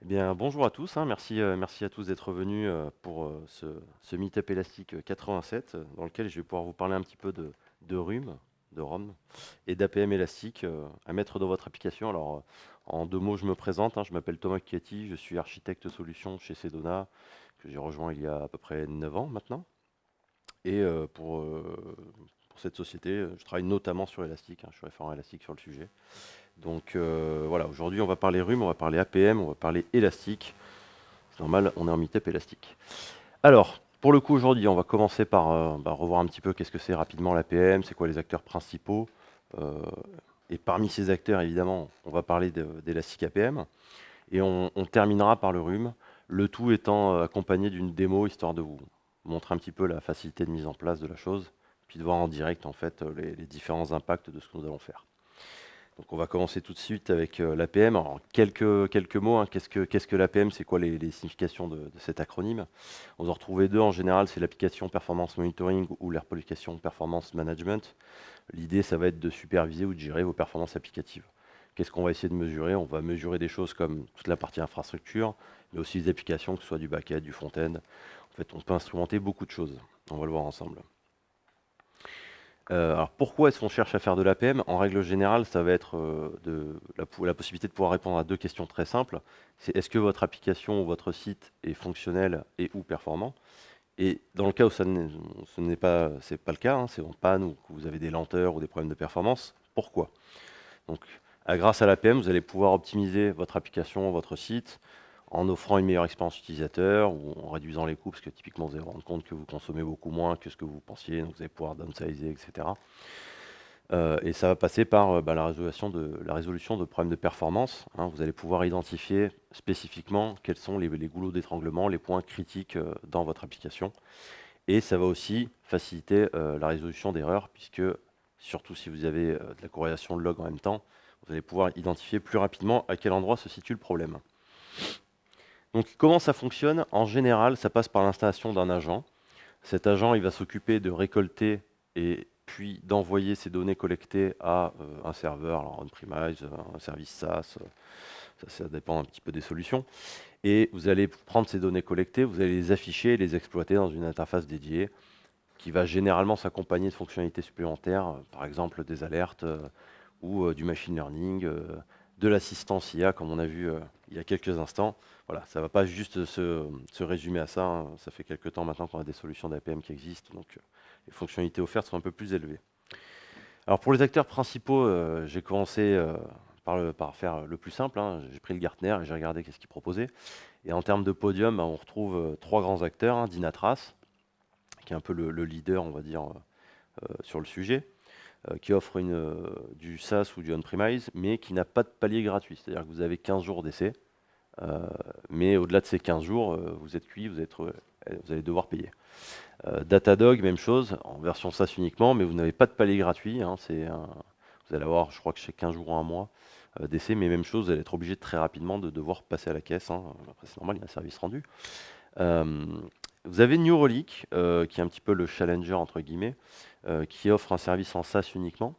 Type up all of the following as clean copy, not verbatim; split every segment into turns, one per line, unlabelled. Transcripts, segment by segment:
Eh bien, bonjour à tous, hein. Merci à tous d'être venus pour ce Meetup Élastique 87, dans lequel je vais pouvoir vous parler un petit peu de RUM, de ROM, et d'APM élastique à mettre dans votre application. Alors, en deux mots, je me présente, hein. Je m'appelle Thomas Chiatti, je suis architecte solution chez Sedona, que j'ai rejoint il y a à peu près 9 ans maintenant. Et pour cette société, je travaille notamment sur Elastic, hein. Je suis référent Elastic sur le sujet. Donc voilà, aujourd'hui on va parler RUM, on va parler APM, on va parler élastique. C'est normal, on est en meetup élastique. Alors, pour le coup aujourd'hui, on va commencer par revoir un petit peu qu'est-ce que c'est rapidement l'APM, c'est quoi les acteurs principaux. Euh, et parmi ces acteurs, évidemment, on va parler d'Elastic APM. Et on terminera par le RUM, le tout étant accompagné d'une démo, histoire de vous montrer un petit peu la facilité de mise en place de la chose, puis de voir en direct en fait les différents impacts de ce que nous allons faire. Donc on va commencer tout de suite avec l'APM. Alors quelques mots, hein. Qu'est-ce que l'APM? C'est quoi les significations de cet acronyme? Vous en retrouvez deux en général, c'est l'application Performance Monitoring ou l'application Performance Management. L'idée, ça va être de superviser ou de gérer vos performances applicatives. Qu'est-ce qu'on va essayer de mesurer? On va mesurer des choses comme toute la partie infrastructure, mais aussi les applications, que ce soit du back-end, du front-end. En fait, on peut instrumenter beaucoup de choses. On va le voir ensemble. Alors pourquoi est-ce qu'on cherche à faire de l'APM? En règle générale, ça va être la possibilité de pouvoir répondre à deux questions très simples. C'est est-ce que votre application ou votre site est fonctionnel et ou performant? Et dans le cas où ce n'est pas, c'est pas le cas, hein, c'est en panne ou que vous avez des lenteurs ou des problèmes de performance, pourquoi? Donc, grâce à l'APM, vous allez pouvoir optimiser votre application, votre site, en offrant une meilleure expérience utilisateur ou en réduisant les coûts, parce que typiquement, vous allez vous rendre compte que vous consommez beaucoup moins que ce que vous pensiez, donc vous allez pouvoir downsizer, etc. Et ça va passer par la résolution de problèmes de performance, hein. Vous allez pouvoir identifier spécifiquement quels sont les goulots d'étranglement, les points critiques dans votre application. Et ça va aussi faciliter la résolution d'erreurs, puisque surtout si vous avez de la corrélation de log en même temps, vous allez pouvoir identifier plus rapidement à quel endroit se situe le problème. Donc comment ça fonctionne? En général, ça passe par l'installation d'un agent. Cet agent, il va s'occuper de récolter et puis d'envoyer ces données collectées à un serveur, alors on-premise, un service SaaS, ça dépend un petit peu des solutions. Et vous allez prendre ces données collectées, vous allez les afficher et les exploiter dans une interface dédiée qui va généralement s'accompagner de fonctionnalités supplémentaires, par exemple des alertes ou du machine learning, de l'assistance IA, comme on a vu il y a quelques instants. Voilà, ça ne va pas juste se résumer à ça, hein. Ça fait quelques temps maintenant qu'on a des solutions d'APM qui existent, donc les fonctionnalités offertes sont un peu plus élevées. Alors pour les acteurs principaux, j'ai commencé par faire le plus simple, hein. J'ai pris le Gartner et j'ai regardé qu'est-ce qu'il proposait. Et en termes de podium, on retrouve trois grands acteurs, hein. Dynatrace, qui est un peu le leader, on va dire, sur le sujet, qui offre du SaaS ou du on-premise, mais qui n'a pas de palier gratuit. C'est-à-dire que vous avez 15 jours d'essai, mais au-delà de ces 15 jours, vous êtes cuit, vous allez devoir payer. Datadog, même chose, en version SaaS uniquement, mais vous n'avez pas de palier gratuit, hein. Vous allez avoir, je crois que chez 15 jours ou un mois d'essai, mais même chose, vous allez être obligé très rapidement de devoir passer à la caisse, hein. Après, c'est normal, il y a un service rendu. Euh, Vous avez New Relic, qui est un petit peu le challenger entre guillemets, qui offre un service en SaaS uniquement,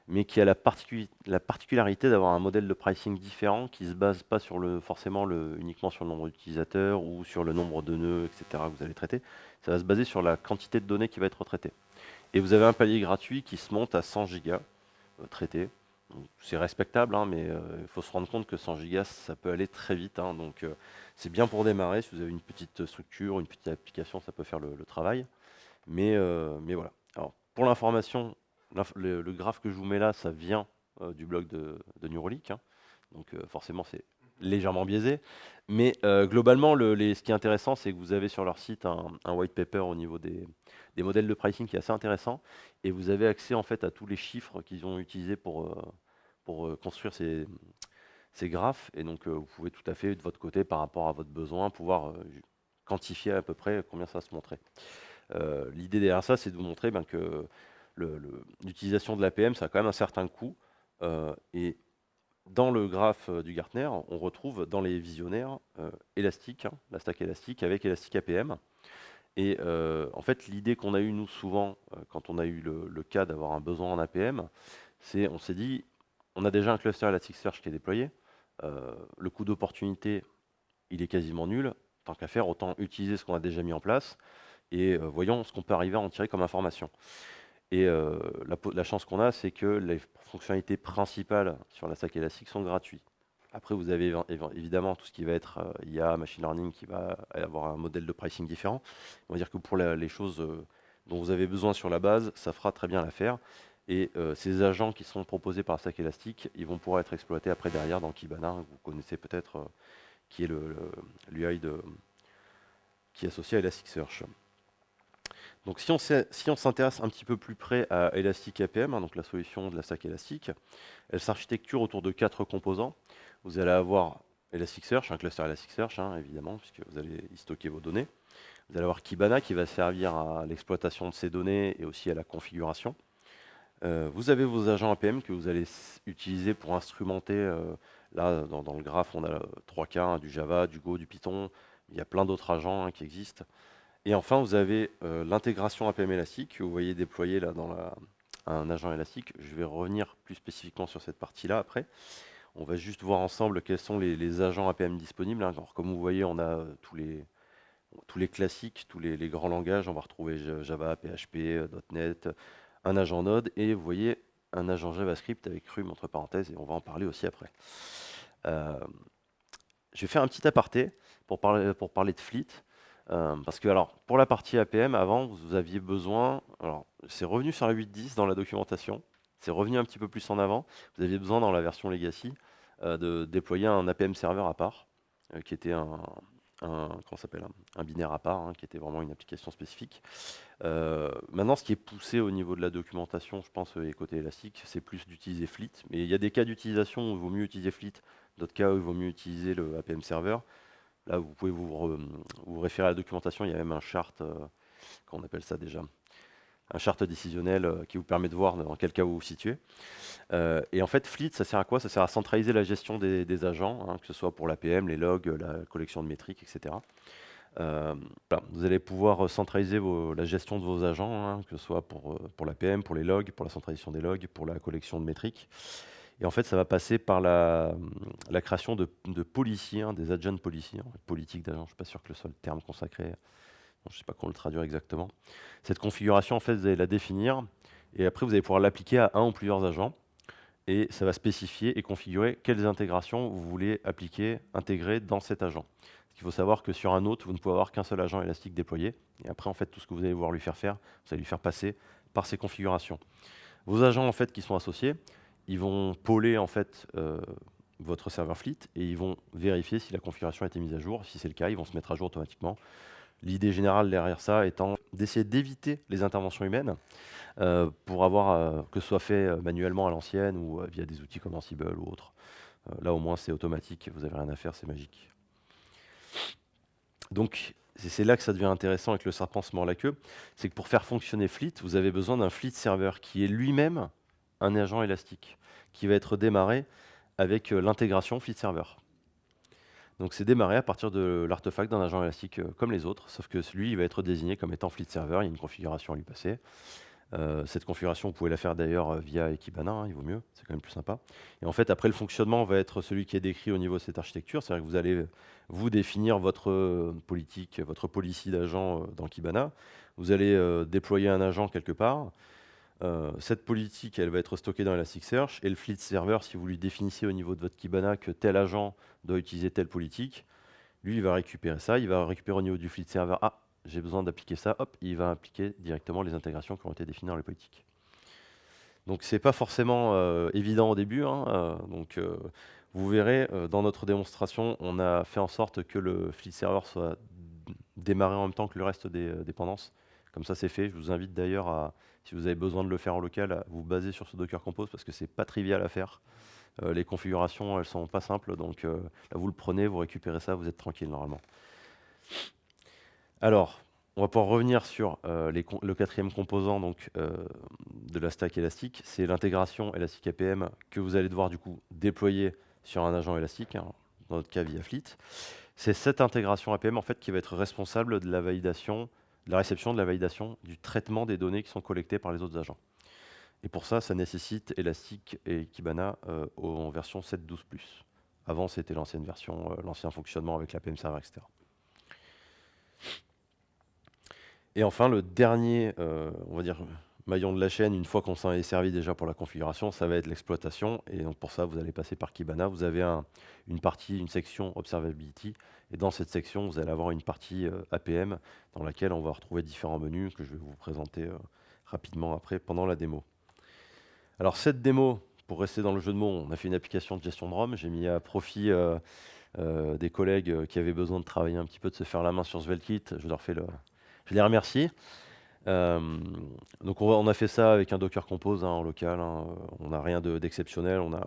mais qui a la particularité d'avoir un modèle de pricing différent qui ne se base pas sur uniquement sur le nombre d'utilisateurs ou sur le nombre de nœuds, etc. que vous allez traiter. Ça va se baser sur la quantité de données qui va être traitée. Et vous avez un palier gratuit qui se monte à 100 gigas traités. Donc, c'est respectable, hein, mais il faut se rendre compte que 100 gigas, ça peut aller très vite, hein. Donc c'est bien pour démarrer. Si vous avez une petite structure, une petite application, ça peut faire le travail. Mais voilà. Alors, pour l'information, le graphe que je vous mets là, ça vient du blog de New Relic, hein. Donc forcément, c'est légèrement biaisé. Mais globalement, ce qui est intéressant, c'est que vous avez sur leur site un white paper au niveau des modèles de pricing qui est assez intéressant. Et vous avez accès en fait à tous les chiffres qu'ils ont utilisés pour construire ces graphes. Et donc, vous pouvez tout à fait, de votre côté, par rapport à votre besoin, pouvoir quantifier à peu près combien ça va se montrer. L'idée derrière ça, c'est de vous montrer que l'utilisation de l'APM, ça a quand même un certain coût. Et dans le graphe du Gartner, on retrouve dans les visionnaires Elastic, hein, la stack Elastic avec Elastic APM. Et en fait, l'idée qu'on a eue, nous, souvent, quand on a eu le cas d'avoir un besoin en APM, on s'est dit, on a déjà un cluster Elasticsearch qui est déployé. Le coût d'opportunité il est quasiment nul. Tant qu'à faire, autant utiliser ce qu'on a déjà mis en place et voyons ce qu'on peut arriver à en tirer comme information. Et la chance qu'on a, c'est que les fonctionnalités principales sur la stack élastique sont gratuites. Après, vous avez évidemment tout ce qui va être IA, machine learning, qui va avoir un modèle de pricing différent. On va dire que pour les choses dont vous avez besoin sur la base, ça fera très bien l'affaire. Et ces agents qui sont proposés par Stack Elastic, ils vont pouvoir être exploités après derrière dans Kibana, que vous connaissez peut-être, qui est l'UI qui est associé à Elasticsearch. Donc si on s'intéresse un petit peu plus près à Elastic APM, donc la solution de la Stack Elastic, elle s'architecture autour de 4 composants. Vous allez avoir Elasticsearch, un cluster Elasticsearch, évidemment, puisque vous allez y stocker vos données. Vous allez avoir Kibana qui va servir à l'exploitation de ces données et aussi à la configuration. Vous avez vos agents APM que vous allez utiliser pour instrumenter. Là, dans le graphe, on a 3 cas, du Java, du Go, du Python. Il y a plein d'autres agents qui existent. Et enfin, vous avez l'intégration APM élastique que vous voyez déployer là dans un agent élastique. Je vais revenir plus spécifiquement sur cette partie-là après. On va juste voir ensemble quels sont les agents APM disponibles. Alors, comme vous voyez, on a tous les classiques, tous les grands langages. On va retrouver Java, PHP, .NET, un agent Node et vous voyez un agent JavaScript avec Chrome entre parenthèses et on va en parler aussi après. Je vais faire un petit aparté pour parler de Fleet. Parce que alors, pour la partie APM, avant, vous aviez besoin, alors c'est revenu sur la 8.10 dans la documentation, c'est revenu un petit peu plus en avant, vous aviez besoin dans la version Legacy de déployer un APM serveur à part, qui était comment s'appelle, un binaire à part, qui était vraiment une application spécifique. Maintenant, ce qui est poussé au niveau de la documentation, je pense, et côté élastique, c'est plus d'utiliser Fleet, mais il y a des cas d'utilisation où il vaut mieux utiliser Fleet, d'autres cas où il vaut mieux utiliser le APM serveur. Là, vous pouvez vous référer à la documentation, il y a même un chart, comment on appelle ça déjà, un chart décisionnel qui vous permet de voir dans quel cas vous vous situez. Et en fait, Fleet, ça sert à quoi? Ça sert à centraliser la gestion des agents, que ce soit pour l'APM, les logs, la collection de métriques, etc. Voilà, vous allez pouvoir centraliser la gestion de vos agents, que ce soit pour l'APM, pour les logs, pour la centralisation des logs, pour la collection de métriques. Et en fait, ça va passer par la création de policies, des agent policies, politique d'agent. Je ne suis pas sûr que le seul terme consacré, je ne sais pas comment le traduire exactement. Cette configuration, en fait, vous allez la définir et après, vous allez pouvoir l'appliquer à un ou plusieurs agents. Et ça va spécifier et configurer quelles intégrations vous voulez appliquer, intégrer dans cet agent. Il faut savoir que sur un autre, vous ne pouvez avoir qu'un seul agent élastique déployé. Et après, en fait, tout ce que vous allez vouloir lui faire faire, vous allez lui faire passer par ces configurations. Vos agents, en fait, qui sont associés, ils vont poler en fait votre serveur Fleet et ils vont vérifier si la configuration a été mise à jour. Si c'est le cas, ils vont se mettre à jour automatiquement. L'idée générale derrière ça étant d'essayer d'éviter les interventions humaines pour avoir que ce soit fait manuellement à l'ancienne ou via des outils comme Ansible ou autre. Là au moins c'est automatique, vous n'avez rien à faire, c'est magique. Donc c'est là que ça devient intéressant avec le serpent se mord la queue, c'est que pour faire fonctionner Fleet, vous avez besoin d'un Fleet serveur qui est lui-même un agent élastique qui va être démarré avec l'intégration Fleet Server. Donc c'est démarré à partir de l'artefact d'un agent élastique comme les autres, sauf que celui il va être désigné comme étant Fleet Server, il y a une configuration à lui passer. Cette configuration, vous pouvez la faire d'ailleurs via Kibana, il vaut mieux, c'est quand même plus sympa. Et en fait, après le fonctionnement va être celui qui est décrit au niveau de cette architecture, c'est-à-dire que vous allez vous définir votre politique, votre policy d'agent dans Kibana. Vous allez déployer un agent quelque part. Cette politique, elle va être stockée dans Elasticsearch et le Fleet Server, si vous lui définissez au niveau de votre Kibana que tel agent doit utiliser telle politique, lui, il va récupérer ça, il va récupérer au niveau du Fleet Server, ah, j'ai besoin d'appliquer ça, hop, il va appliquer directement les intégrations qui ont été définies dans les politiques. Donc, c'est pas forcément évident au début, vous verrez, dans notre démonstration, on a fait en sorte que le Fleet Server soit démarré en même temps que le reste des dépendances. Comme ça, c'est fait. Je vous invite d'ailleurs à, si vous avez besoin de le faire en local, à vous baser sur ce Docker Compose parce que c'est pas trivial à faire. Les configurations, elles sont pas simples. Donc là, vous le prenez, vous récupérez ça, vous êtes tranquille normalement. Alors, on va pouvoir revenir sur le quatrième composant de la stack élastique. C'est l'intégration Elastic APM que vous allez devoir du coup déployer sur un agent élastique, dans notre cas via Fleet. C'est cette intégration APM en fait qui va être responsable de la validation, de la réception, de la validation, du traitement des données qui sont collectées par les autres agents. Et pour ça, ça nécessite Elastic et Kibana en version 7.12+. Avant, c'était l'ancienne version, l'ancien fonctionnement avec l'APM serveur, etc. Et enfin, le dernier, on va dire, maillon de la chaîne, une fois qu'on s'en est servi déjà pour la configuration, ça va être l'exploitation. Et donc pour ça, vous allez passer par Kibana. Vous avez une partie, une section Observability. Et dans cette section, vous allez avoir une partie APM dans laquelle on va retrouver différents menus que je vais vous présenter rapidement après pendant la démo. Alors cette démo, pour rester dans le jeu de mots, on a fait une application de gestion de ROM. J'ai mis à profit des collègues qui avaient besoin de travailler un petit peu, de se faire la main sur SvelteKit. Je les remercie. Donc on a fait ça avec un Docker Compose en local. On n'a rien d'exceptionnel. On a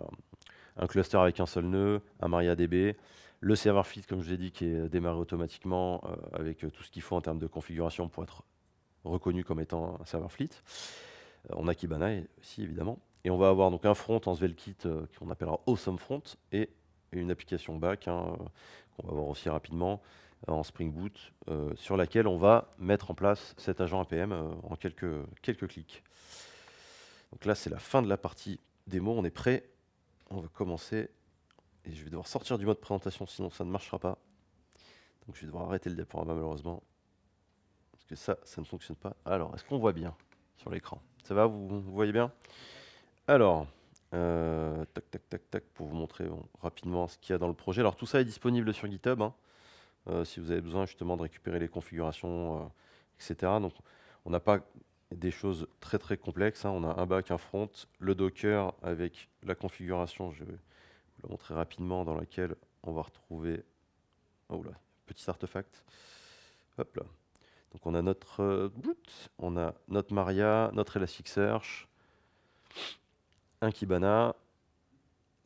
un cluster avec un seul nœud, un MariaDB, le serveur Fleet, comme je l'ai dit, qui est démarré automatiquement avec tout ce qu'il faut en termes de configuration pour être reconnu comme étant un serveur Fleet. On a Kibana aussi, évidemment. Et on va avoir donc un front en SvelteKit qu'on appellera Awesome Front et une application back qu'on va voir aussi rapidement en Spring Boot sur laquelle on va mettre en place cet agent APM en quelques clics. Donc là, c'est la fin de la partie démo. On est prêt. On va commencer. Et je vais devoir sortir du mode présentation, sinon ça ne marchera pas. Donc je vais devoir arrêter le diaporama malheureusement. Parce que ça ne fonctionne pas. Alors, est-ce qu'on voit bien sur l'écran? Ça va, vous voyez bien? Alors, tac, tac, tac, tac, pour vous montrer rapidement ce qu'il y a dans le projet. Alors tout ça est disponible sur GitHub, si vous avez besoin justement de récupérer les configurations, etc. Donc on n'a pas des choses très très complexes, on a un back, un front, le Docker avec la configuration, je vais vous la montrer rapidement, dans laquelle on va retrouver, oh là, petit artefact, hop là. Donc on a notre boot, on a notre Maria, notre Elasticsearch, un Kibana,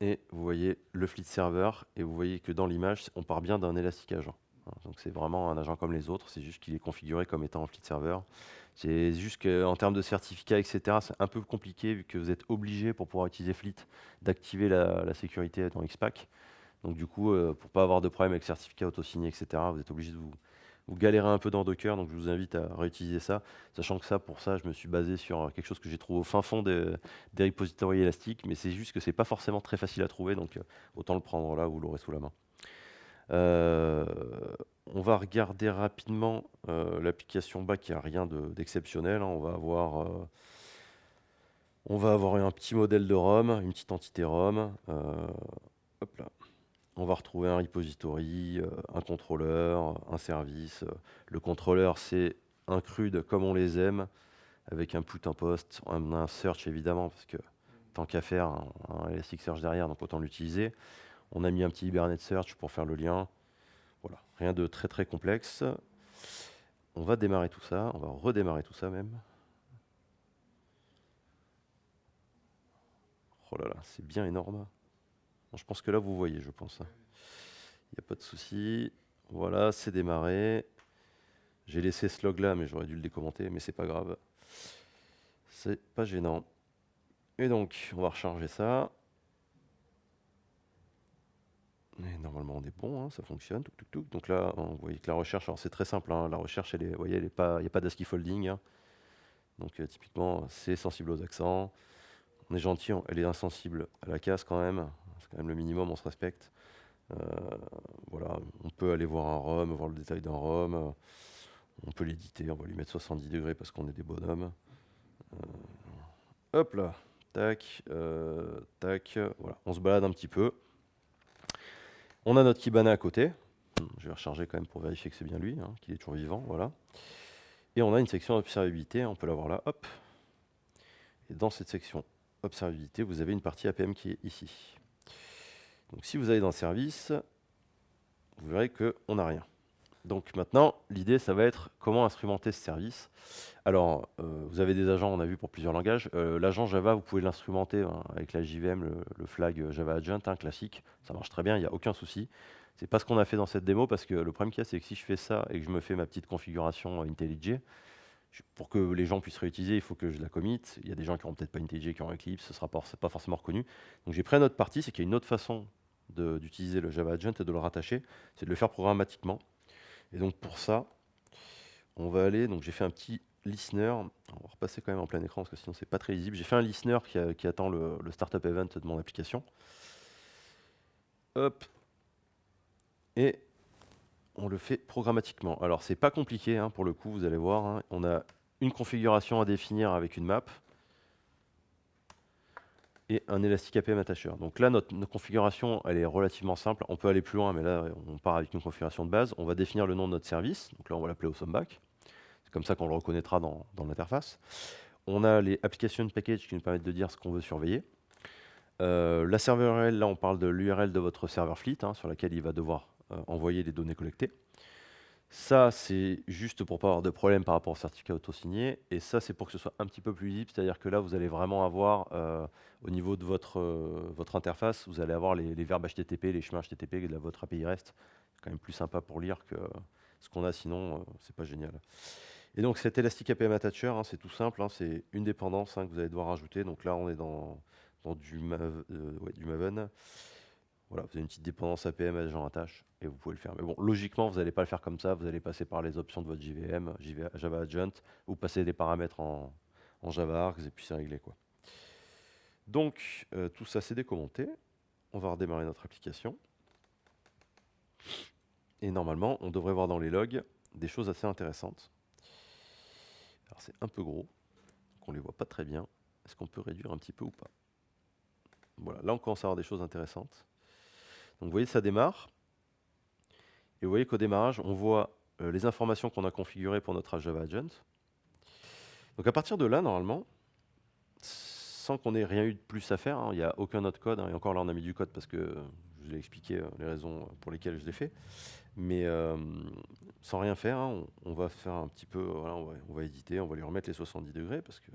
et vous voyez le Fleet Server, et vous voyez que dans l'image, on part bien d'un Elastic Agent. Donc c'est vraiment un agent comme les autres, c'est juste qu'il est configuré comme étant un Fleet Server. C'est juste qu'en termes de certificats, etc., c'est un peu compliqué vu que vous êtes obligé pour pouvoir utiliser Fleet d'activer la sécurité dans XPack. Donc du coup, pour pas avoir de problème avec certificat auto-signé, etc., vous êtes obligé de vous galérer un peu dans Docker, donc je vous invite à réutiliser ça, sachant que pour ça, je me suis basé sur quelque chose que j'ai trouvé au fin fond des repositories élastiques, mais c'est juste que c'est pas forcément très facile à trouver, donc autant le prendre là, vous l'aurez sous la main. On va regarder rapidement l'application back, il n'y a rien d'exceptionnel. On va avoir un petit modèle de ROM, une petite entité ROM. Hop là. On va retrouver un repository, un contrôleur, un service. Le contrôleur, c'est un CRUD comme on les aime, avec un put, un post, un search évidemment, parce que tant qu'à faire, un Elasticsearch derrière, donc autant l'utiliser. On a mis un petit Hibernate Search pour faire le lien. Voilà, rien de très très complexe. On va démarrer tout ça, on va redémarrer tout ça même. Oh là là, c'est bien énorme. Bon, je pense que là vous voyez, je pense. Il n'y a pas de souci. Voilà, c'est démarré. J'ai laissé ce log là, mais j'aurais dû le décommenter, mais c'est pas grave. C'est pas gênant. Et donc, on va recharger ça. Et normalement, on est bon, ça fonctionne. Touc, touc, touc. Donc là, vous voyez que la recherche, alors c'est très simple. La recherche, vous voyez, il n'y a pas d'ASCII folding. Donc typiquement, c'est sensible aux accents. On est gentil, elle est insensible à la casse quand même. C'est quand même le minimum, on se respecte. Voilà, on peut aller voir un ROM, voir le détail d'un ROM. On peut l'éditer, on va lui mettre 70 degrés parce qu'on est des bonhommes. Hop là, tac, tac, voilà, on se balade un petit peu. On a notre Kibana à côté. Je vais recharger quand même pour vérifier que c'est bien lui, qu'il est toujours vivant, voilà. Et on a une section observabilité, on peut la voir là, hop. Et dans cette section observabilité, vous avez une partie APM qui est ici. Donc si vous allez dans le service, vous verrez qu'on n'a rien. Donc maintenant, l'idée, ça va être comment instrumenter ce service. Alors, vous avez des agents, on a vu, pour plusieurs langages. L'agent Java, vous pouvez l'instrumenter avec la JVM, le flag Java Agent, classique. Ça marche très bien, il n'y a aucun souci. C'est pas ce qu'on a fait dans cette démo, parce que le problème qu'il y a, c'est que si je fais ça et que je me fais ma petite configuration IntelliJ, pour que les gens puissent réutiliser, il faut que je la commit. Il y a des gens qui n'auront peut-être pas IntelliJ, qui ont Eclipse, ce ne sera pas forcément reconnu. Donc j'ai pris une autre partie, c'est qu'il y a une autre façon d'utiliser le Java Agent et de le rattacher, c'est de le faire programmatiquement. Et donc pour ça, on va aller, donc j'ai fait un petit listener, on va repasser quand même en plein écran parce que sinon c'est pas très lisible. J'ai fait un listener qui attend le startup event de mon application. hop, et on le fait programmatiquement. Alors, c'est pas compliqué, hein, pour le coup, vous allez voir, hein. On a une configuration à définir avec une map et un Elastic APM Attacher. Donc là, notre configuration, elle est relativement simple. On peut aller plus loin, mais là, on part avec une configuration de base. On va définir le nom de notre service. Donc là, on va l'appeler AwesomeBack. C'est comme ça qu'on le reconnaîtra dans l'interface. On a les application packages qui nous permettent de dire ce qu'on veut surveiller. La serveur URL, là, on parle de l'URL de votre serveur Fleet, hein, sur laquelle il va devoir envoyer les données collectées. Ça, c'est juste pour pas avoir de problème par rapport au certificat auto-signé. Et ça, c'est pour que ce soit un petit peu plus lisible. C'est-à-dire que là, vous allez vraiment avoir, au niveau de votre interface, vous allez avoir les verbes HTTP, les chemins HTTP de votre API REST. C'est quand même plus sympa pour lire que ce qu'on a, sinon, c'est pas génial. Et donc, cet Elastic APM Attacher, hein, c'est tout simple. Hein, c'est une dépendance, hein, que vous allez devoir rajouter. Donc là, on est dans du Maven. Voilà, vous avez une petite dépendance APM agent attache et vous pouvez le faire. Mais bon, logiquement, vous n'allez pas le faire comme ça. Vous allez passer par les options de votre JVM, Java Agent, ou passer des paramètres en Java Args et puis c'est réglé, quoi. Donc, tout ça, c'est décommenté. On va redémarrer notre application. Et normalement, on devrait voir dans les logs des choses assez intéressantes. Alors, c'est un peu gros, donc on ne les voit pas très bien. Est-ce qu'on peut réduire un petit peu ou pas? Voilà, là, on commence à avoir des choses intéressantes. Donc, vous voyez, ça démarre. Et vous voyez qu'au démarrage, on voit les informations qu'on a configurées pour notre Java Agent. Donc à partir de là, normalement, sans qu'on ait rien eu de plus à faire, hein, il n'y a aucun autre code, hein, et encore là on a mis du code parce que je vous ai expliqué les raisons pour lesquelles je l'ai fait, mais sans rien faire, hein, on va faire un petit peu, voilà, on va éditer, on va lui remettre les 70 degrés parce que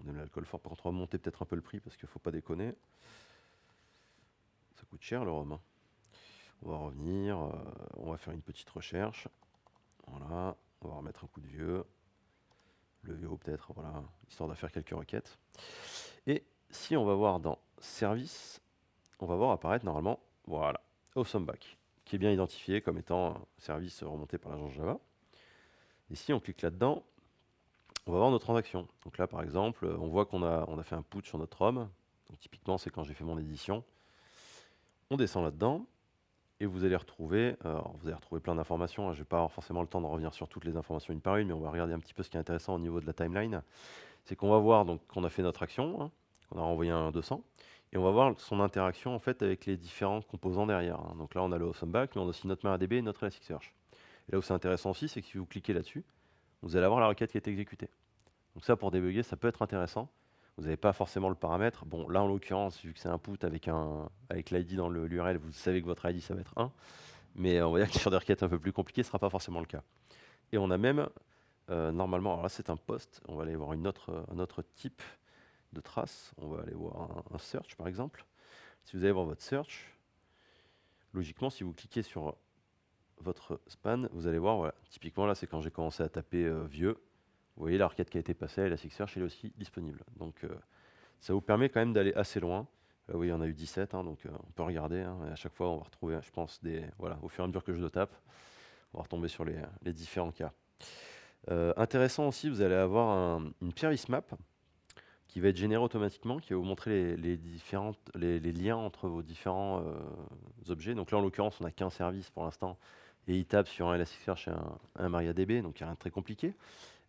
on aime l'alcool fort. Par contre, on va monter peut-être un peu le prix parce qu'il ne faut pas déconner. Ça coûte cher le rhum, hein. On va revenir, on va faire une petite recherche. Voilà, on va remettre un coup de vieux. Le VO peut-être, voilà, histoire de faire quelques requêtes. Et si on va voir dans Service, on va voir apparaître normalement, voilà, AwesomeBack, qui est bien identifié comme étant un service remonté par l'agence Java. Et si on clique là-dedans, on va voir nos transactions. Donc là, par exemple, on voit qu'on a fait un put sur notre ROM. Donc typiquement, c'est quand j'ai fait mon édition. On descend là-dedans. Et vous allez retrouver plein d'informations, hein. Je ne vais pas avoir forcément le temps de revenir sur toutes les informations une par une, mais on va regarder un petit peu ce qui est intéressant au niveau de la timeline. C'est qu'on va voir donc qu'on a fait notre action, hein, qu'on a renvoyé un 200, et on va voir son interaction en fait avec les différents composants derrière, hein. Donc là, on a le AwesomeBack, mais on a aussi notre MariaDB et notre Elasticsearch. Et là où c'est intéressant aussi, c'est que si vous cliquez là-dessus, vous allez avoir la requête qui est exécutée. Donc ça, pour débugger, ça peut être intéressant. Vous n'avez pas forcément le paramètre. Bon, là, en l'occurrence, vu que c'est un put avec l'ID dans l'URL, vous savez que votre ID, ça va être 1. Mais on va dire que sur des requêtes un peu plus compliquées, ce ne sera pas forcément le cas. Et on a même, normalement, alors là, c'est un post. On va aller voir un autre type de trace. On va aller voir un search, par exemple. Si vous allez voir votre search, logiquement, si vous cliquez sur votre span, vous allez voir, voilà, typiquement, là, c'est quand j'ai commencé à taper vieux. Vous voyez la requête qui a été passée, Elasticsearch, elle est aussi disponible. Donc, ça vous permet quand même d'aller assez loin. Là, oui, on a eu 17, hein, donc on peut regarder, hein, et à chaque fois, on va retrouver, je pense, voilà, au fur et à mesure que je le tape, on va retomber sur les différents cas. Intéressant aussi, vous allez avoir une service map qui va être générée automatiquement, qui va vous montrer les liens entre vos différents objets. Donc là, en l'occurrence, on n'a qu'un service pour l'instant, et il tape sur un Elasticsearch et un MariaDB, donc il n'y a rien de très compliqué.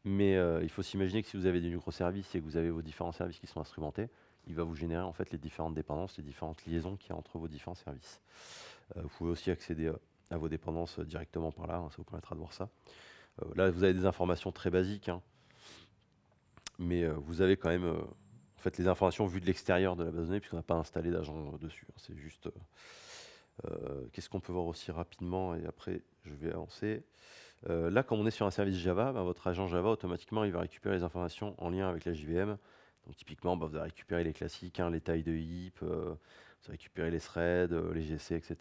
Mais il faut s'imaginer que si vous avez des microservices et que vous avez vos différents services qui sont instrumentés, il va vous générer en fait les différentes dépendances, les différentes liaisons qu'il y a entre vos différents services. Vous pouvez aussi accéder à vos dépendances directement par là, hein, ça vous permettra de voir ça. Là, vous avez des informations très basiques, hein, mais vous avez quand même en fait, les informations vues de l'extérieur de la base de données, puisqu'on n'a pas installé d'agent dessus, hein. C'est juste... qu'est-ce qu'on peut voir aussi rapidement, et après je vais avancer. Là, quand on est sur un service Java, votre agent Java, automatiquement, il va récupérer les informations en lien avec la JVM. Donc typiquement, vous allez récupérer les classiques, hein, les tailles de heap, vous allez récupérer les threads, les GC, etc.,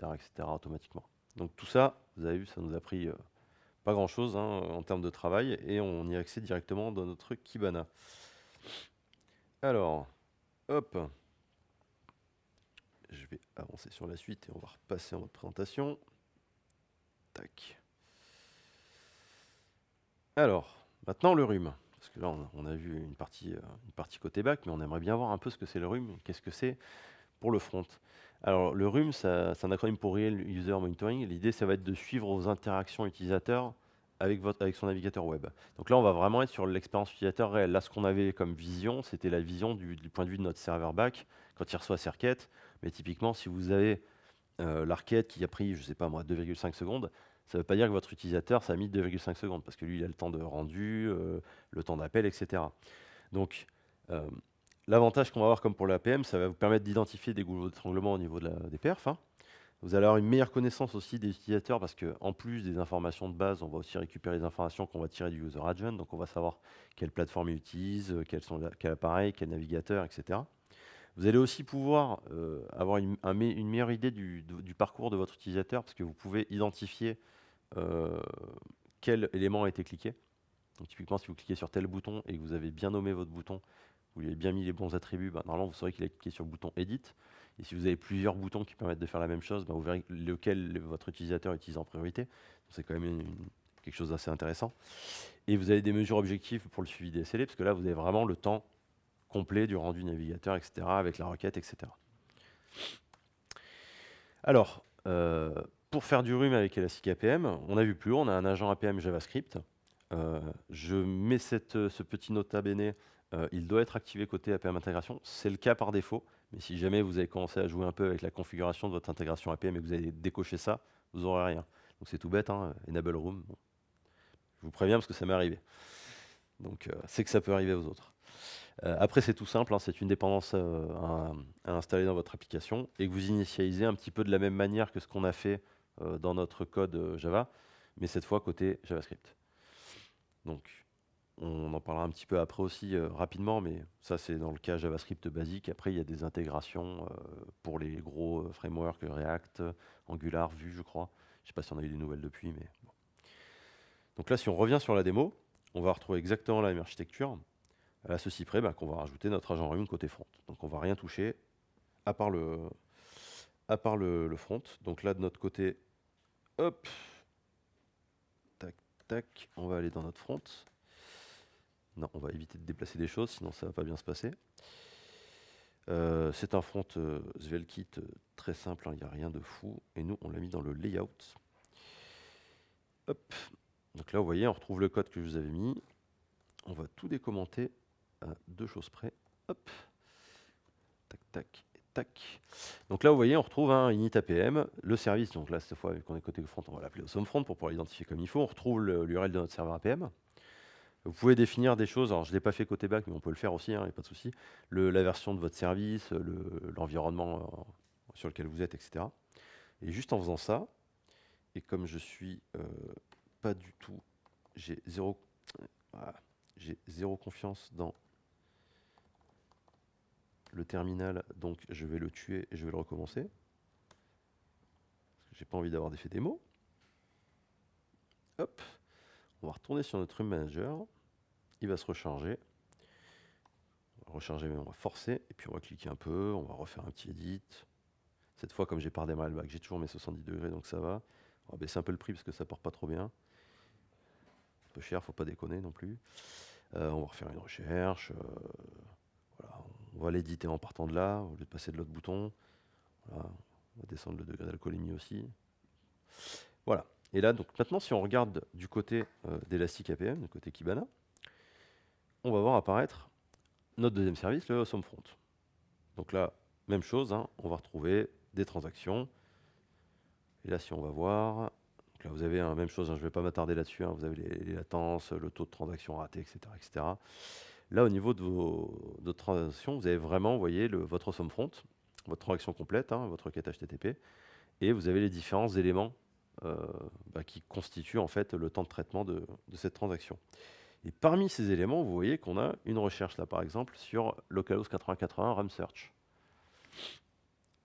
automatiquement. Donc tout ça, vous avez vu, ça nous a pris pas grand-chose, hein, en termes de travail, et on y accède directement dans notre Kibana. Alors, hop, je vais avancer sur la suite et on va repasser en mode présentation. Tac. Alors, maintenant le rhume. Parce que là, on a vu une partie côté back, mais on aimerait bien voir un peu ce que c'est le rhume, qu'est-ce que c'est pour le front. Alors, le RUM, c'est un acronyme pour Real User Monitoring. L'idée, ça va être de suivre vos interactions utilisateurs avec son navigateur web. Donc là, on va vraiment être sur l'expérience utilisateur réelle. Là, ce qu'on avait comme vision, c'était la vision du point de vue de notre serveur back quand il reçoit ses requêtes. Mais typiquement, si vous avez la requête qui a pris, je ne sais pas moi, 2,5 secondes, ça ne veut pas dire que votre utilisateur, ça a mis 2,5 secondes, parce que lui, il a le temps de rendu, le temps d'appel, etc. Donc, euh, l'avantage qu'on va avoir comme pour l'APM, ça va vous permettre d'identifier des goulots d'étranglement au niveau des perfs, hein. Vous allez avoir une meilleure connaissance aussi des utilisateurs parce qu'en plus des informations de base, on va aussi récupérer les informations qu'on va tirer du user agent. Donc on va savoir quelle plateforme il utilise, quel appareil, quel navigateur, etc. Vous allez aussi pouvoir avoir une meilleure idée du parcours de votre utilisateur parce que vous pouvez identifier euh, quel élément a été cliqué. Donc typiquement, si vous cliquez sur tel bouton et que vous avez bien nommé votre bouton, vous lui avez bien mis les bons attributs, bah, normalement vous saurez qu'il a cliqué sur le bouton Edit. Et si vous avez plusieurs boutons qui permettent de faire la même chose, bah, vous verrez lequel votre utilisateur utilise en priorité. C'est quand même quelque chose d'assez intéressant. Et vous avez des mesures objectives pour le suivi des SLA, parce que là vous avez vraiment le temps complet du rendu navigateur, etc., avec la requête, etc. Alors, pour faire du RUM avec Elastic APM, on a vu plus haut, on a un agent APM JavaScript. Je mets ce petit nota bene, il doit être activé côté APM intégration. C'est le cas par défaut, mais si jamais vous avez commencé à jouer un peu avec la configuration de votre intégration APM et que vous avez décoché ça, vous n'aurez rien. Donc c'est tout bête, hein, Enable Room. Bon. Je vous préviens parce que ça m'est arrivé. Donc c'est que ça peut arriver aux autres. Après, c'est tout simple, hein, c'est une dépendance à installer dans votre application et que vous initialisez un petit peu de la même manière que ce qu'on a fait dans notre code Java, mais cette fois côté JavaScript. Donc, on en parlera un petit peu après aussi rapidement, mais ça c'est dans le cas JavaScript basique. Après, il y a des intégrations pour les gros frameworks React, Angular, Vue, je crois. Je ne sais pas si on a eu des nouvelles depuis, mais bon. Donc là, si on revient sur la démo, on va retrouver exactement la même architecture, à ceci près qu'on va rajouter notre agent RUM côté front. Donc on va rien toucher à part le front. Donc là, de notre côté, hop, tac, tac, on va aller dans notre front. Non, on va éviter de déplacer des choses, sinon ça va pas bien se passer. C'est un front SvelteKit très simple, hein, il n'y a rien de fou. Et nous, on l'a mis dans le layout. Hop. Donc là, vous voyez, on retrouve le code que je vous avais mis. On va tout décommenter à deux choses près. Hop. Tac, tac, et tac. Donc là, vous voyez, on retrouve un init APM, le service. Donc là, cette fois, vu qu'on est côté front, on va l'appeler awesomefront pour pouvoir l'identifier comme il faut. On retrouve l'URL de notre serveur APM. Vous pouvez définir des choses, alors je ne l'ai pas fait côté back, mais on peut le faire aussi, il n'y a pas de souci. La version de votre service, l'environnement sur lequel vous êtes, etc. Et juste en faisant ça, et comme je suis pas du tout, j'ai zéro confiance dans le terminal, donc je vais le tuer et je vais le recommencer. Parce que j'ai pas envie d'avoir d'effet démo. Hop, on va retourner sur notre RUM Manager. Il va se recharger. On va recharger, mais on va forcer. Et puis on va cliquer un peu, on va refaire un petit edit. Cette fois, comme j'ai pas redémarré le bac, j'ai toujours mes 70 degrés, donc ça va. On va baisser un peu le prix parce que ça part pas trop bien. Un peu cher, faut pas déconner non plus. On va refaire une recherche. Voilà, on va l'éditer en partant de là, au lieu de passer de l'autre bouton. Voilà, on va descendre le degré d'alcoolémie aussi. Voilà. Et là, donc maintenant, si on regarde du côté d'Elastic APM, du côté Kibana, on va voir apparaître notre deuxième service, le awesomefront. Donc là, même chose, hein, on va retrouver des transactions. Et là, si on va voir, donc là, vous avez la même chose, hein, je ne vais pas m'attarder là-dessus, hein, vous avez les latences, le taux de transaction raté, etc., etc. Là, au niveau de vos transactions, vous avez vraiment, vous voyez, votre awesomefront, votre transaction complète, hein, votre requête HTTP, et vous avez les différents éléments qui constituent en fait le temps de traitement de cette transaction. Et parmi ces éléments, vous voyez qu'on a une recherche là, par exemple, sur localhost 8081 RAM search.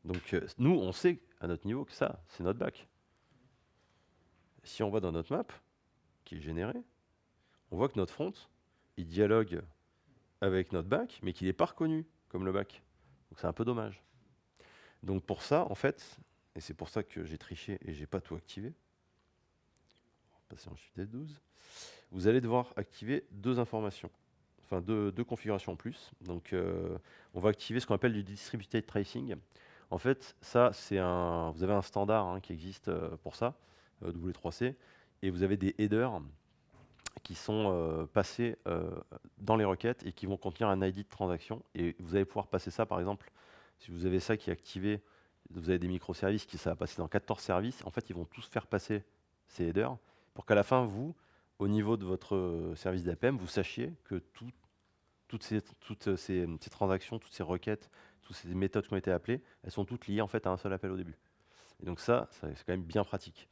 Donc nous, on sait à notre niveau que ça, c'est notre back. Si on va dans notre map, qui est générée, on voit que notre front, il dialogue avec notre back, mais qu'il n'est pas reconnu comme le back. Donc c'est un peu dommage. Donc pour ça, en fait, et c'est pour ça que j'ai triché et j'ai pas tout activé, on va passer en Shift F12, vous allez devoir activer deux informations, enfin deux configurations en plus. Donc on va activer ce qu'on appelle du distributed tracing. En fait, ça, vous avez un standard qui existe pour ça, W3C, et vous avez des headers qui sont passés dans les requêtes et qui vont contenir un ID de transaction. Et vous allez pouvoir passer ça, par exemple, si vous avez ça qui est activé, vous avez des microservices qui ça va passer dans 14 services. En fait, ils vont tous faire passer ces headers pour qu'à la fin, vous, au niveau de votre service d'APM, vous sachiez que toutes ces transactions, toutes ces requêtes, toutes ces méthodes qui ont été appelées, elles sont toutes liées en fait à un seul appel au début. Et donc ça c'est quand même bien pratique.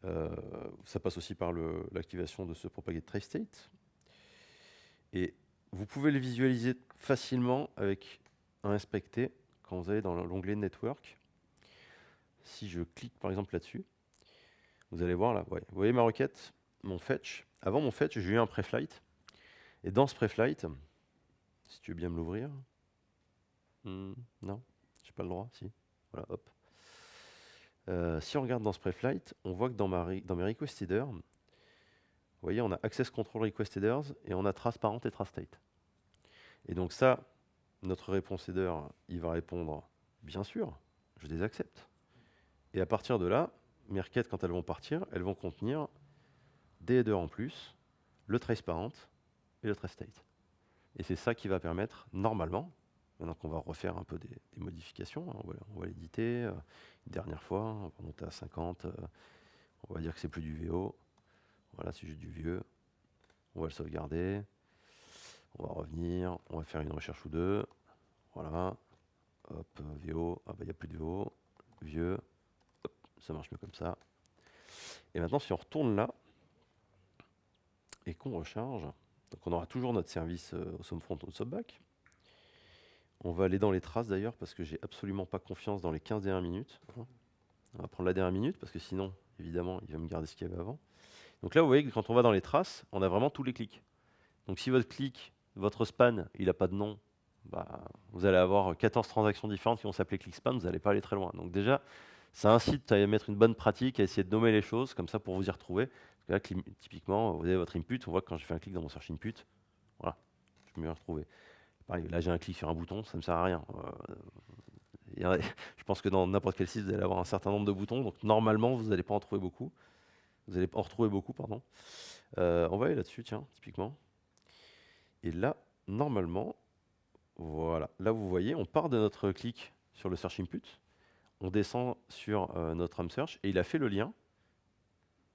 Ça passe aussi par l'activation de ce propagate trace state. Et vous pouvez le visualiser facilement avec un inspecter quand vous allez dans l'onglet Network. Si je clique par exemple là-dessus, vous allez voir là, ouais, vous voyez ma requête, mon fetch. Avant mon fetch, j'ai eu un preflight. Et dans ce preflight, si tu veux bien me l'ouvrir. Non, j'ai pas le droit, si. Voilà, hop. Si on regarde dans ce preflight, on voit que dans mes request headers, vous voyez, on a access control request headers et on a trace parent et trace state. Et donc ça, notre réponse header, il va répondre bien sûr, je les accepte. Et à partir de là, mes requêtes, quand elles vont partir, elles vont contenir des headers en plus, le trace parent et le trace state. Et c'est ça qui va permettre, normalement, maintenant qu'on va refaire un peu des modifications, hein, on va l'éditer une dernière fois, on va monter à 50, on va dire que c'est plus du VO. Voilà, c'est juste du vieux. On va le sauvegarder. On va revenir, on va faire une recherche ou deux. Voilà. Hop, VO. Ah bah il n'y a plus de VO. Vieux. Hop, ça marche mieux comme ça. Et maintenant, si on retourne là et qu'on recharge, donc on aura toujours notre service au SOMFront au SOPBACK. On va aller dans les traces d'ailleurs parce que j'ai absolument pas confiance dans les 15 dernières minutes. On va prendre la dernière minute parce que sinon, évidemment, il va me garder ce qu'il y avait avant. Donc là, vous voyez que quand on va dans les traces, on a vraiment tous les clics. Donc si votre clic, votre span, il n'a pas de nom, bah, vous allez avoir 14 transactions différentes qui vont s'appeler click span, vous n'allez pas aller très loin. Donc déjà, ça incite à mettre une bonne pratique, à essayer de nommer les choses, comme ça pour vous y retrouver. Parce que là, typiquement, vous avez votre input, on voit que quand j'ai fait un clic dans mon search input, voilà, je me suis retrouvé. Pareil, là j'ai un clic sur un bouton, ça ne me sert à rien. Je pense que dans n'importe quel site, vous allez avoir un certain nombre de boutons, donc normalement, vous n'allez pas en trouver beaucoup. Vous allez en retrouver beaucoup, pardon. On va aller là-dessus, tiens, typiquement. Et là, normalement, voilà. Là, vous voyez, on part de notre clic sur le search input, on descend sur notre RAM search et il a fait le lien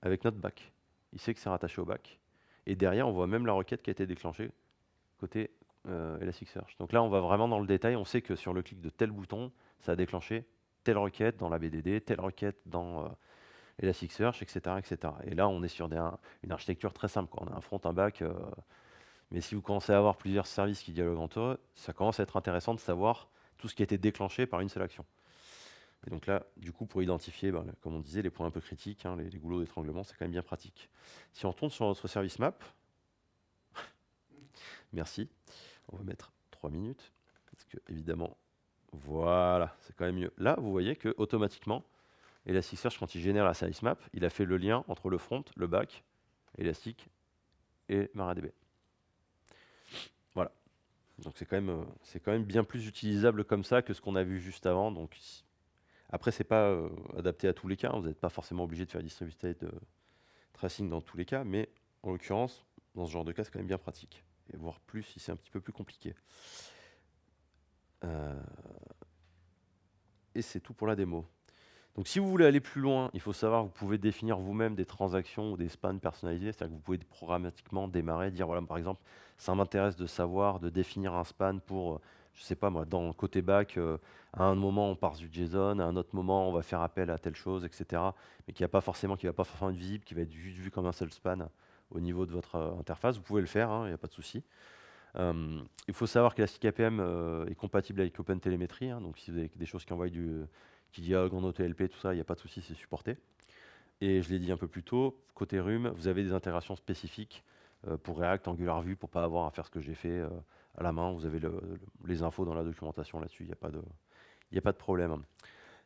avec notre back. Il sait que c'est rattaché au back. Et derrière, on voit même la requête qui a été déclenchée côté Elasticsearch. Donc là, on va vraiment dans le détail. On sait que sur le clic de tel bouton, ça a déclenché telle requête dans la BDD, telle requête dans Elasticsearch, etc., etc. Et là, on est sur une architecture très simple, quoi. On a un front, un back. Mais si vous commencez à avoir plusieurs services qui dialoguent entre eux, ça commence à être intéressant de savoir tout ce qui a été déclenché par une seule action. Et donc là, du coup, pour identifier, comme on disait, les points un peu critiques, les goulots d'étranglement, c'est quand même bien pratique. Si on retourne sur notre service map, merci, on va mettre 3 minutes, parce que évidemment, voilà, c'est quand même mieux. Là, vous voyez que automatiquement, Elasticsearch, quand il génère la service map, il a fait le lien entre le front, le back, Elastic et MariaDB. Voilà. Donc c'est quand même bien plus utilisable comme ça que ce qu'on a vu juste avant. Donc après, c'est pas adapté à tous les cas. Vous n'êtes pas forcément obligé de faire distributed tracing dans tous les cas, mais en l'occurrence, dans ce genre de cas, c'est quand même bien pratique. Et voire plus si c'est un petit peu plus compliqué. Et c'est tout pour la démo. Donc si vous voulez aller plus loin, il faut savoir que vous pouvez définir vous-même des transactions ou des spans personnalisés, c'est-à-dire que vous pouvez programmatiquement démarrer, dire voilà par exemple, ça m'intéresse de savoir, de définir un span pour, je sais pas moi, dans le côté back, à un moment on parse du JSON, à un autre moment on va faire appel à telle chose, etc. Mais qui va pas forcément être visible, qui va être juste vu comme un seul span au niveau de votre interface. Vous pouvez le faire, il n'y a pas de souci. Il faut savoir qu'Elastic APM est compatible avec OpenTelemetry, donc si vous avez des choses qui envoient qui dialogue en OTLP, tout ça, il n'y a pas de souci, c'est supporté. Et je l'ai dit un peu plus tôt, côté RUM, vous avez des intégrations spécifiques pour React, AngularVue, pour ne pas avoir à faire ce que j'ai fait à la main. Vous avez les infos dans la documentation là-dessus, il n'y a pas de problème.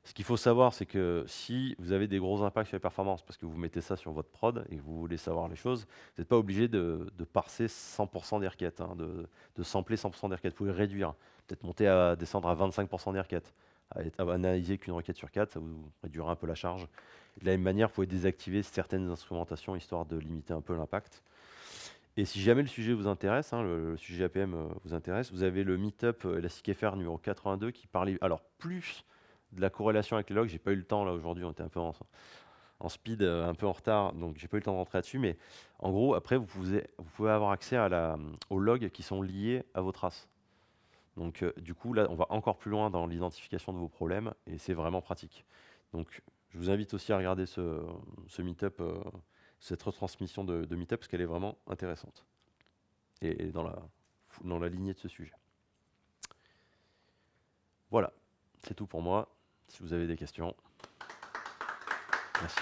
Ce qu'il faut savoir, c'est que si vous avez des gros impacts sur les performances, parce que vous mettez ça sur votre prod et que vous voulez savoir les choses, vous n'êtes pas obligé de parser 100% des requêtes, de sampler 100% des requêtes. Vous pouvez réduire, peut-être descendre à 25% des requêtes, à analyser qu'une requête sur 4, ça vous réduira un peu la charge. De la même manière, vous pouvez désactiver certaines instrumentations histoire de limiter un peu l'impact. Et si jamais le sujet vous intéresse, hein, le sujet APM vous intéresse, vous avez le Meetup ElastiqueFR numéro 82 qui parlait alors plus de la corrélation avec les logs. J'ai pas eu le temps là aujourd'hui, on était un peu en speed, un peu en retard, donc j'ai pas eu le temps de rentrer là-dessus. Mais en gros, après, vous pouvez avoir accès aux logs qui sont liés à vos traces. Donc du coup, là, on va encore plus loin dans l'identification de vos problèmes et c'est vraiment pratique. Donc je vous invite aussi à regarder ce Meetup, cette retransmission de Meetup, parce qu'elle est vraiment intéressante et dans la lignée de ce sujet. Voilà, c'est tout pour moi. Si vous avez des questions, merci.